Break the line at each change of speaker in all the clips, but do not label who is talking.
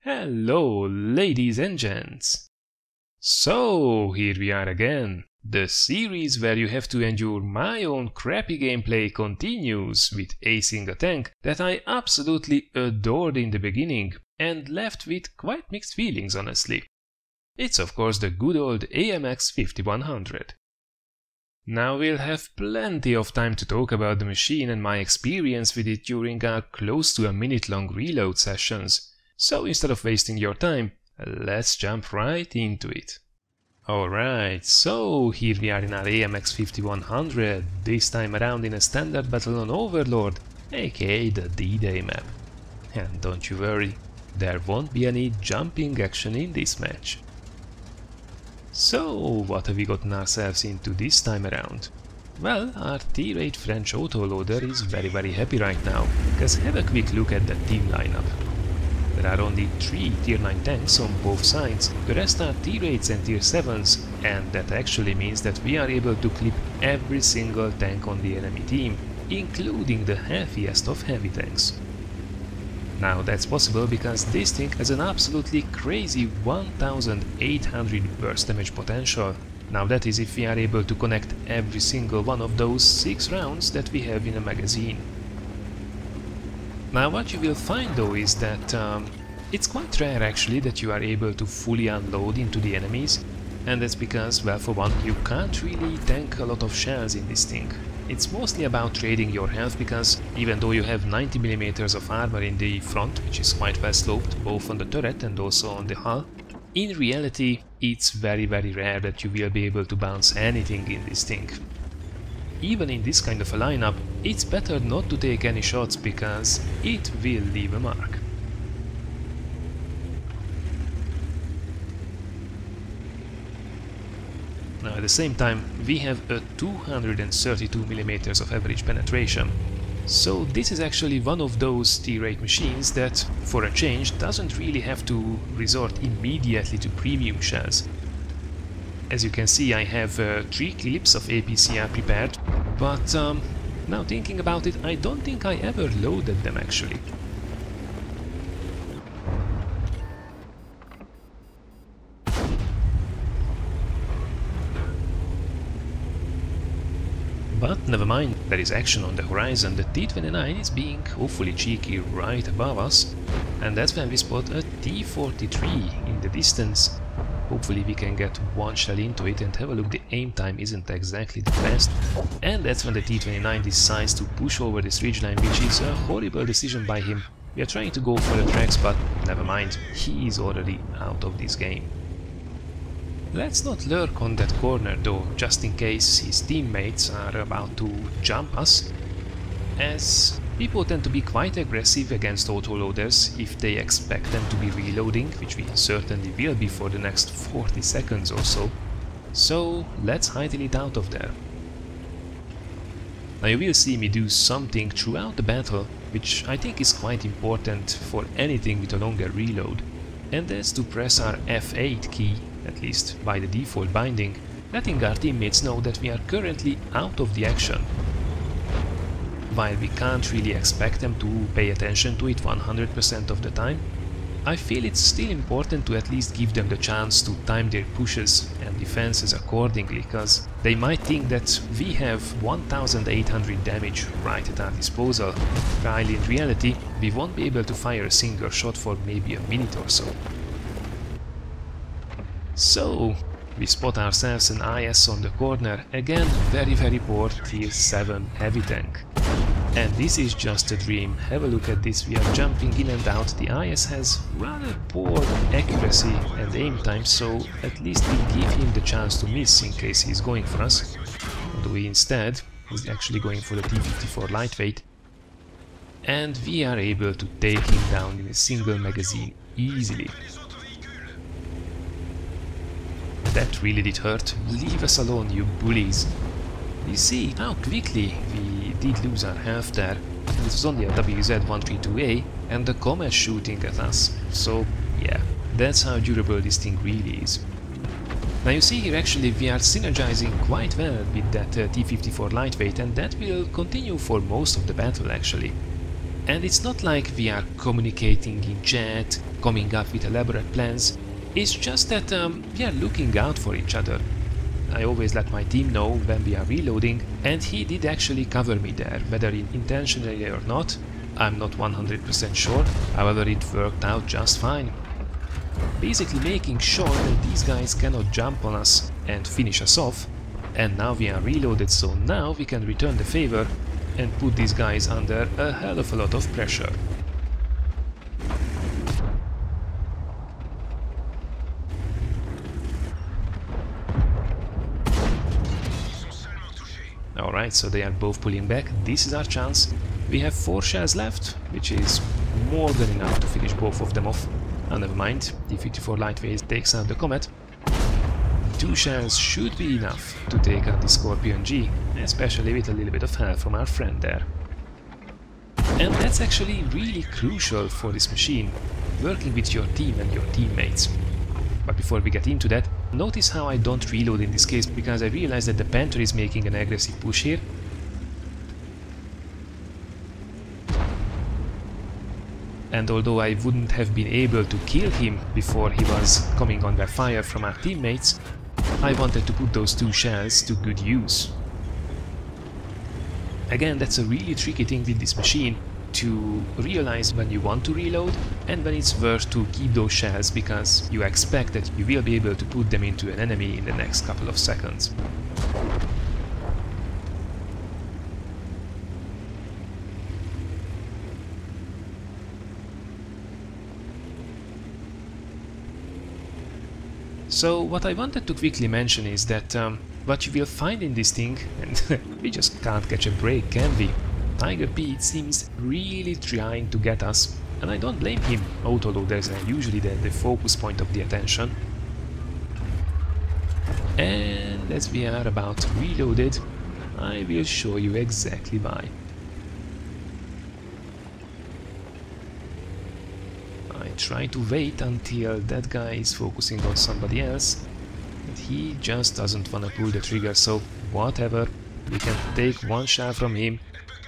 Hello, ladies and gents! So, here we are again. The series where you have to endure my own crappy gameplay continues with acing a tank that I absolutely adored in the beginning and left with quite mixed feelings, honestly. It's of course the good old AMX 5100. Now we'll have plenty of time to talk about the machine and my experience with it during our close to a minute-long reload sessions. So instead of wasting your time, let's jump right into it. Alright, so here we are in our AMX 5100, this time around in a standard battle on Overlord, aka the D-Day map. And don't you worry, there won't be any jumping action in this match. So, what have we gotten ourselves into this time around? Well, our tier 8 French autoloader is very happy right now, because have a quick look at the team lineup. There are only 3 tier 9 tanks on both sides, the rest are tier 8s and tier 7s, and that actually means that we are able to clip every single tank on the enemy team, including the heaviest of heavy tanks. Now that's possible because this thing has an absolutely crazy 1800 burst damage potential. Now that is if we are able to connect every single one of those 6 rounds that we have in a magazine. Now what you will find though is that it's quite rare actually that you are able to fully unload into the enemies, and that's because, well, for one, you can't really tank a lot of shells in this thing. It's mostly about trading your health because even though you have 90mm of armor in the front, which is quite well sloped both on the turret and also on the hull, in reality it's very rare that you will be able to bounce anything in this thing. Even in this kind of a lineup, it's better not to take any shots because it will leave a mark. Now at the same time, we have a 232mm of average penetration. So this is actually one of those tier 8 machines that, for a change, doesn't really have to resort immediately to premium shells. As you can see, I have 3 clips of APCR prepared, but now thinking about it, I don't think I ever loaded them actually. But never mind, there is action on the horizon. The T-29 is being awfully cheeky right above us, and that's when we spot a T-43 in the distance. Hopefully we can get one shell into it and have a look. The aim time isn't exactly the best, and that's when the T-29 decides to push over this ridgeline, which is a horrible decision by him. We are trying to go for the tracks, but never mind, he is already out of this game. Let's not lurk on that corner though, just in case his teammates are about to jump us, as people tend to be quite aggressive against autoloaders if they expect them to be reloading, which we certainly will be for the next 40 seconds or so. So let's heighten it out of there. Now you will see me do something throughout the battle, which I think is quite important for anything with a longer reload, and that's to press our F8 key, at least by the default binding, letting our teammates know that we are currently out of the action. While we can't really expect them to pay attention to it 100% of the time, I feel it's still important to at least give them the chance to time their pushes and defenses accordingly, because they might think that we have 1800 damage right at our disposal, while in reality we won't be able to fire a single shot for maybe a minute or so. So, we spot ourselves an IS on the corner, again very poor tier 7 heavy tank. And this is just a dream. Have a look at this, we are jumping in and out. The IS has rather poor accuracy and aim time, so at least we give him the chance to miss in case he's going for us. Although instead, he's actually going for the T-54 lightweight. And we are able to take him down in a single magazine easily. That really did hurt. Leave us alone, you bullies. You see how quickly we did lose our health there. It was only a WZ-132A and the Comet shooting at us. So yeah, that's how durable this thing really is. Now you see here actually we are synergizing quite well with that T-54 lightweight, and that will continue for most of the battle actually. And it's not like we are communicating in chat, coming up with elaborate plans, it's just that we are looking out for each other. I always let my team know when we are reloading, and he did actually cover me there, whether intentionally or not, I'm not 100% sure, however it worked out just fine. Basically making sure that these guys cannot jump on us and finish us off, and now we are reloaded, so now we can return the favor and put these guys under a hell of a lot of pressure. Alright, so they are both pulling back. This is our chance. We have 4 shells left, which is more than enough to finish both of them off. Oh, never mind, T-54 lightweight takes out the Comet. 2 shells should be enough to take out the Scorpion G, especially with a little bit of help from our friend there. And that's actually really crucial for this machine, working with your team and your teammates. But before we get into that, notice how I don't reload in this case, because I realize that the Panther is making an aggressive push here. And although I wouldn't have been able to kill him before he was coming under fire from our teammates, I wanted to put those 2 shells to good use. Again, that's a really tricky thing with this machine, to realize when you want to reload and when it's worth to keep those shells, because you expect that you will be able to put them into an enemy in the next couple of seconds. So what I wanted to quickly mention is that what you will find in this thing, and we just can't catch a break, can we? Tiger Pete seems really trying to get us, and I don't blame him. Autoloaders are usually the focus point of the attention. And as we are about reloaded, I will show you exactly why. I try to wait until that guy is focusing on somebody else, but he just doesn't want to pull the trigger, so whatever, we can take 1 shell from him,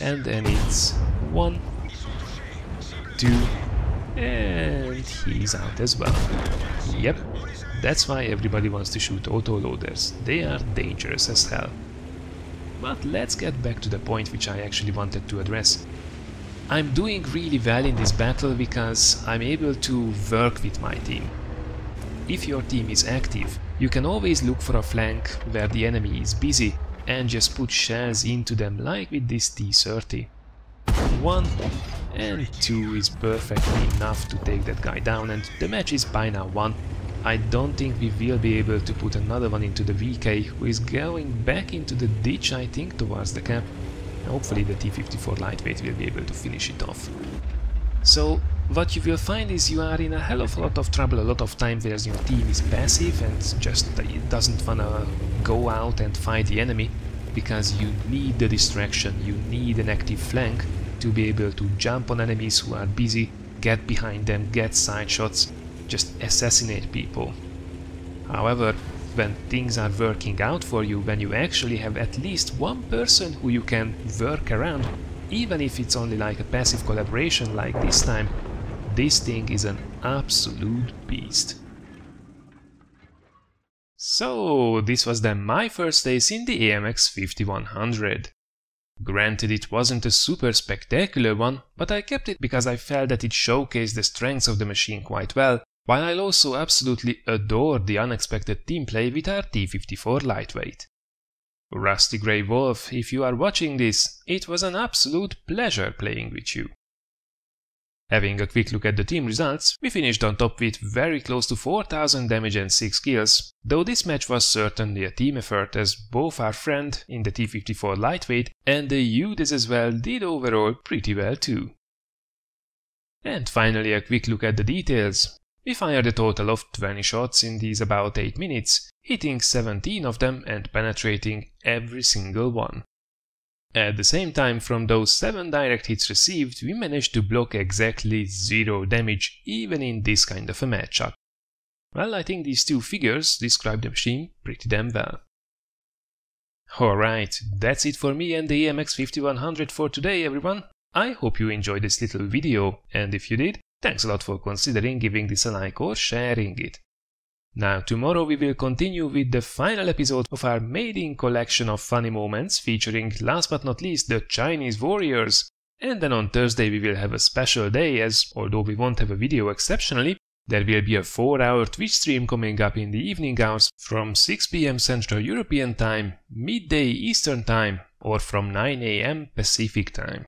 and then it's 1, 2, and he's out as well. Yep, that's why everybody wants to shoot autoloaders, they are dangerous as hell. But let's get back to the point which I actually wanted to address. I'm doing really well in this battle because I'm able to work with my team. If your team is active, you can always look for a flank where the enemy is busy and just put shells into them, like with this T-30. 1 and 2 is perfectly enough to take that guy down, and the match is by now won. I don't think we will be able to put another one into the VK, who is going back into the ditch, I think, towards the camp. Hopefully the T-54 lightweight will be able to finish it off. So what you will find is you are in a hell of a lot of trouble a lot of times, whereas your team is passive and just it doesn't wanna go out and fight the enemy, because you need the distraction, you need an active flank to be able to jump on enemies who are busy, get behind them, get side shots, just assassinate people. However, when things are working out for you, when you actually have at least 1 person who you can work around, even if it's only like a passive collaboration like this time, this thing is an absolute beast. So this was then my first ace in the AMX 5100. Granted, it wasn't a super spectacular one, but I kept it because I felt that it showcased the strengths of the machine quite well, while I also absolutely adored the unexpected team play with our T-54 lightweight. Rusty Grey Wolf, if you are watching this, it was an absolute pleasure playing with you. Having a quick look at the team results, we finished on top with very close to 4000 damage and 6 kills, though this match was certainly a team effort, as both our friend in the T-54 lightweight and the UDES as well did overall pretty well too. And finally a quick look at the details. We fired a total of 20 shots in these about 8 minutes, hitting 17 of them and penetrating every single one. At the same time, from those 7 direct hits received, we managed to block exactly 0 damage even in this kind of a matchup. Well, I think these 2 figures describe the machine pretty damn well. Alright, that's it for me and the AMX 5100 for today, everyone. I hope you enjoyed this little video, and if you did, thanks a lot for considering giving this a like or sharing it. Now tomorrow we will continue with the final episode of our maiden collection of funny moments featuring last but not least the Chinese warriors. And then on Thursday we will have a special day, as although we won't have a video exceptionally, there will be a 4-hour Twitch stream coming up in the evening hours from 6 PM Central European Time, midday Eastern Time, or from 9 AM Pacific Time.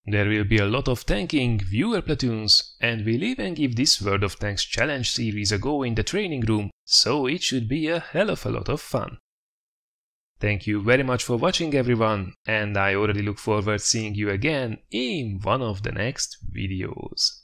There will be a lot of tanking, viewer platoons, and we'll even give this World of Tanks Challenge series a go in the training room, so it should be a hell of a lot of fun. Thank you very much for watching everyone, and I already look forward to seeing you again in one of the next videos.